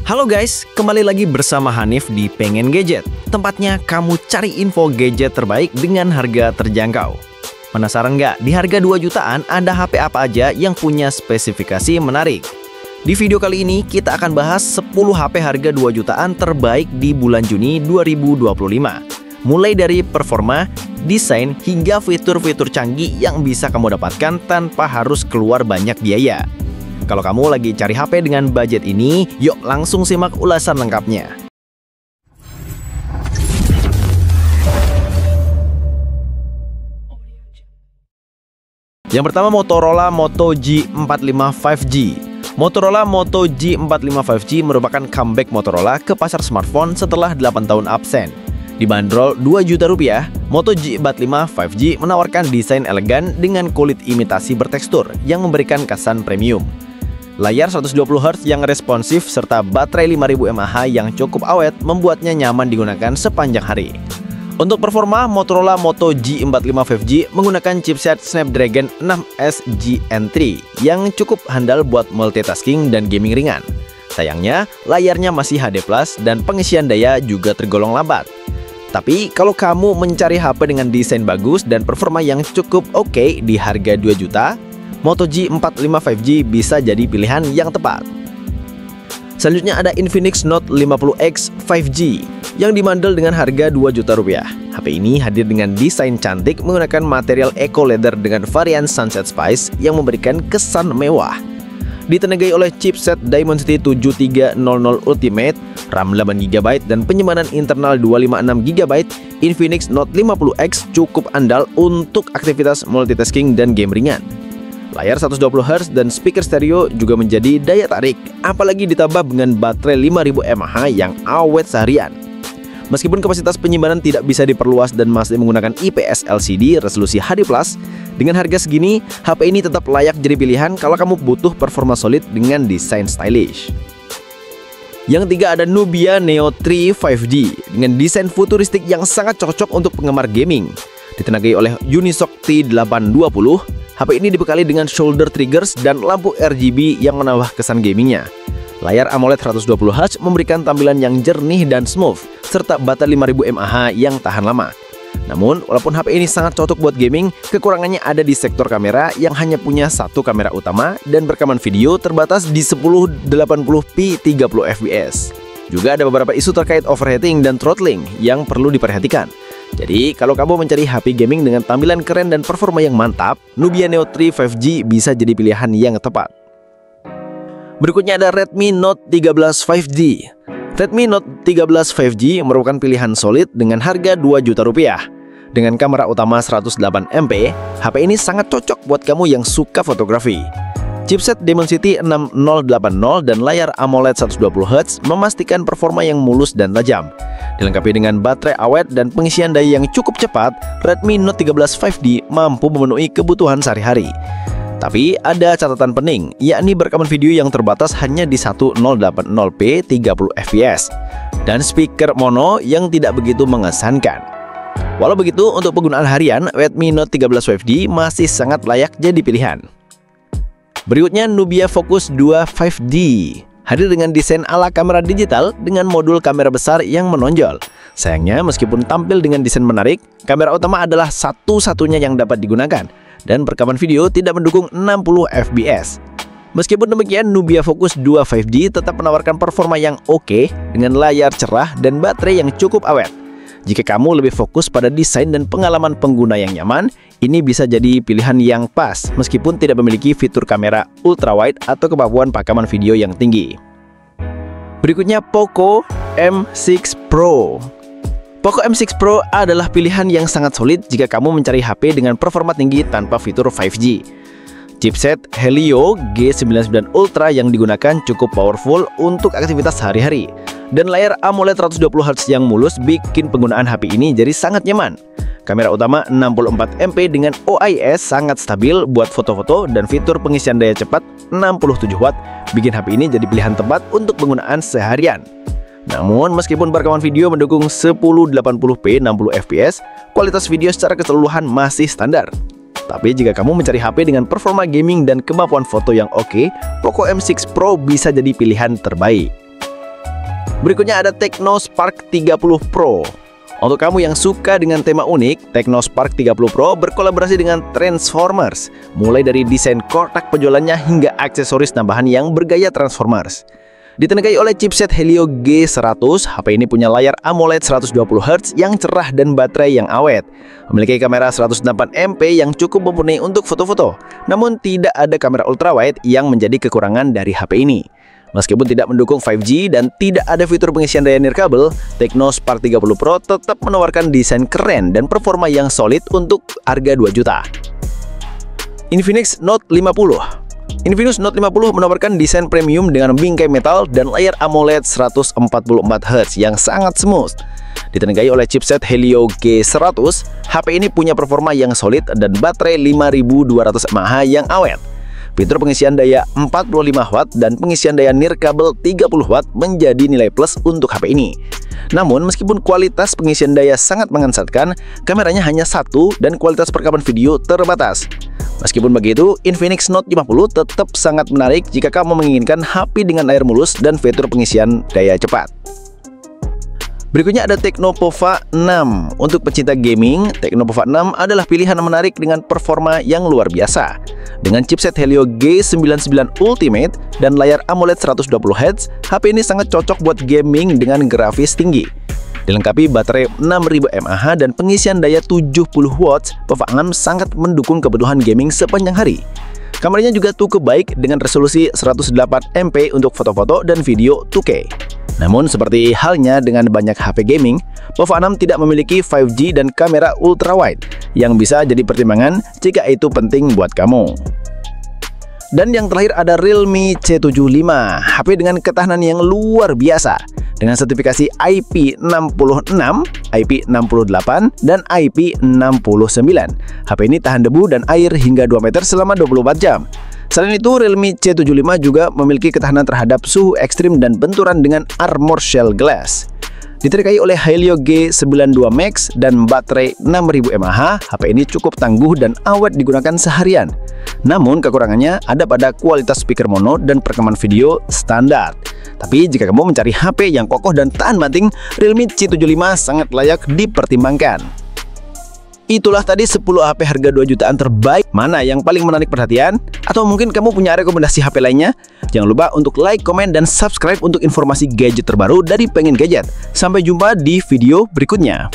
Halo guys, kembali lagi bersama Hanif di Pengen Gadget. Tempatnya kamu cari info gadget terbaik dengan harga terjangkau. Penasaran nggak? Di harga 2 jutaan ada HP apa aja yang punya spesifikasi menarik? Di video kali ini kita akan bahas 10 HP harga 2 jutaan terbaik di bulan Juni 2025. Mulai dari performa, desain, hingga fitur-fitur canggih yang bisa kamu dapatkan tanpa harus keluar banyak biaya. Kalau kamu lagi cari HP dengan budget ini, yuk langsung simak ulasan lengkapnya. Yang pertama, Motorola Moto G45 5G. Motorola Moto G45 5G merupakan comeback Motorola ke pasar smartphone setelah 8 tahun absen. Dibanderol 2 juta rupiah, Moto G45 5G menawarkan desain elegan dengan kulit imitasi bertekstur yang memberikan kesan premium. Layar 120Hz yang responsif serta baterai 5000 mAh yang cukup awet membuatnya nyaman digunakan sepanjang hari. Untuk performa, Motorola Moto G45 5G menggunakan chipset Snapdragon 6S Gen 3 yang cukup handal buat multitasking dan gaming ringan. Sayangnya, layarnya masih HD+ dan pengisian daya juga tergolong lambat. Tapi kalau kamu mencari HP dengan desain bagus dan performa yang cukup oke di harga 2 juta, Moto G45 5G bisa jadi pilihan yang tepat. Selanjutnya ada Infinix Note 50X 5G yang dibanderol dengan harga 2 juta rupiah. HP ini hadir dengan desain cantik menggunakan material eco leather dengan varian Sunset Spice yang memberikan kesan mewah. Ditenagai oleh chipset Dimensity 7300 Ultimate, RAM 8GB dan penyimpanan internal 256GB, Infinix Note 50X cukup andal untuk aktivitas multitasking dan game ringan. Layar 120Hz dan speaker stereo juga menjadi daya tarik, apalagi ditambah dengan baterai 5000 mAh yang awet seharian. Meskipun kapasitas penyimpanan tidak bisa diperluas dan masih menggunakan IPS LCD resolusi HD+, dengan harga segini, HP ini tetap layak jadi pilihan kalau kamu butuh performa solid dengan desain stylish. Yang ketiga ada Nubia Neo 3 5G dengan desain futuristik yang sangat cocok untuk penggemar gaming. Ditenagai oleh Unisoc T820, HP ini dibekali dengan shoulder triggers dan lampu RGB yang menambah kesan gamingnya. Layar AMOLED 120Hz memberikan tampilan yang jernih dan smooth, serta baterai 5000 mAh yang tahan lama. Namun, walaupun HP ini sangat cocok buat gaming, kekurangannya ada di sektor kamera yang hanya punya satu kamera utama dan rekaman video terbatas di 1080p 30fps. Juga ada beberapa isu terkait overheating dan throttling yang perlu diperhatikan. Jadi, kalau kamu mencari HP gaming dengan tampilan keren dan performa yang mantap, Nubia Neo 3 5G bisa jadi pilihan yang tepat. Berikutnya ada Redmi Note 13 5G. Redmi Note 13 5G merupakan pilihan solid dengan harga 2 juta rupiah. Dengan kamera utama 108MP, HP ini sangat cocok buat kamu yang suka fotografi. Chipset Dimensity 6080 dan layar AMOLED 120Hz memastikan performa yang mulus dan tajam. Dilengkapi dengan baterai awet dan pengisian daya yang cukup cepat, Redmi Note 13 5G mampu memenuhi kebutuhan sehari-hari. Tapi ada catatan penting, yakni rekaman video yang terbatas hanya di 1080p 30fps dan speaker mono yang tidak begitu mengesankan. Walau begitu, untuk penggunaan harian, Redmi Note 13 5G masih sangat layak jadi pilihan. Berikutnya Nubia Focus 2 5G. Hadir dengan desain ala kamera digital dengan modul kamera besar yang menonjol. Sayangnya, meskipun tampil dengan desain menarik, kamera utama adalah satu-satunya yang dapat digunakan dan rekaman video tidak mendukung 60fps. Meskipun demikian, Nubia Focus 2 5G tetap menawarkan performa yang oke dengan layar cerah dan baterai yang cukup awet. Jika kamu lebih fokus pada desain dan pengalaman pengguna yang nyaman, ini bisa jadi pilihan yang pas meskipun tidak memiliki fitur kamera ultrawide atau kemampuan rekaman video yang tinggi. Berikutnya Poco M6 Pro. Poco M6 Pro adalah pilihan yang sangat solid jika kamu mencari HP dengan performa tinggi tanpa fitur 5G. Chipset Helio G99 Ultra yang digunakan cukup powerful untuk aktivitas sehari-hari. Dan layar AMOLED 120Hz yang mulus bikin penggunaan HP ini jadi sangat nyaman. Kamera utama 64MP dengan OIS sangat stabil buat foto-foto dan fitur pengisian daya cepat 67W bikin HP ini jadi pilihan tepat untuk penggunaan seharian. Namun, meskipun rekaman video mendukung 1080p 60fps, kualitas video secara keseluruhan masih standar. Tapi jika kamu mencari HP dengan performa gaming dan kemampuan foto yang oke, Poco M6 Pro bisa jadi pilihan terbaik. Berikutnya ada Tecno Spark 30 Pro. Untuk kamu yang suka dengan tema unik, Tecno Spark 30 Pro berkolaborasi dengan Transformers, mulai dari desain kotak penjualannya hingga aksesoris tambahan yang bergaya Transformers. Ditenagai oleh chipset Helio G100, HP ini punya layar AMOLED 120Hz yang cerah dan baterai yang awet. Memiliki kamera 108MP yang cukup mumpuni untuk foto-foto, namun tidak ada kamera ultrawide yang menjadi kekurangan dari HP ini. Meskipun tidak mendukung 5G dan tidak ada fitur pengisian daya nirkabel, Tecno Spark 30 Pro tetap menawarkan desain keren dan performa yang solid untuk harga 2 juta. Infinix Note 50. Infinix Note 50 menawarkan desain premium dengan bingkai metal dan layar AMOLED 144Hz yang sangat smooth. Ditenagai oleh chipset Helio G100, HP ini punya performa yang solid dan baterai 5200 mAh yang awet. Fitur pengisian daya 45 Watt dan pengisian daya nirkabel 30 Watt menjadi nilai plus untuk HP ini. Namun, meskipun kualitas pengisian daya sangat mengesankan, kameranya hanya satu dan kualitas perekaman video terbatas. Meskipun begitu, Infinix Note 50 tetap sangat menarik jika kamu menginginkan HP dengan layar mulus dan fitur pengisian daya cepat. Berikutnya ada Tecno Pova 6. Untuk pecinta gaming, Tecno Pova 6 adalah pilihan menarik dengan performa yang luar biasa. Dengan chipset Helio G99 Ultimate dan layar AMOLED 120Hz, HP ini sangat cocok buat gaming dengan grafis tinggi. Dilengkapi baterai 6000 mAh dan pengisian daya 70 watts, Pova 6 sangat mendukung kebutuhan gaming sepanjang hari. Kameranya juga cukup baik dengan resolusi 108MP untuk foto-foto dan video 2K. Namun seperti halnya dengan banyak HP gaming, Pova 6 tidak memiliki 5G dan kamera ultrawide yang bisa jadi pertimbangan jika itu penting buat kamu. Dan yang terakhir ada Realme C75, HP dengan ketahanan yang luar biasa dengan sertifikasi IP66, IP68, dan IP69. HP ini tahan debu dan air hingga 2 meter selama 24 jam. Selain itu, Realme C75 juga memiliki ketahanan terhadap suhu ekstrim dan benturan dengan armor shell glass. Ditenagai oleh Helio G92 Max dan baterai 6000 mAh, HP ini cukup tangguh dan awet digunakan seharian. Namun kekurangannya ada pada kualitas speaker mono dan perekaman video standar. Tapi jika kamu mencari HP yang kokoh dan tahan banting, Realme C75 sangat layak dipertimbangkan. Itulah tadi 10 HP harga 2 jutaan terbaik. Mana yang paling menarik perhatian? Atau mungkin kamu punya rekomendasi HP lainnya? Jangan lupa untuk like, komen, dan subscribe untuk informasi gadget terbaru dari Pengen Gadget. Sampai jumpa di video berikutnya.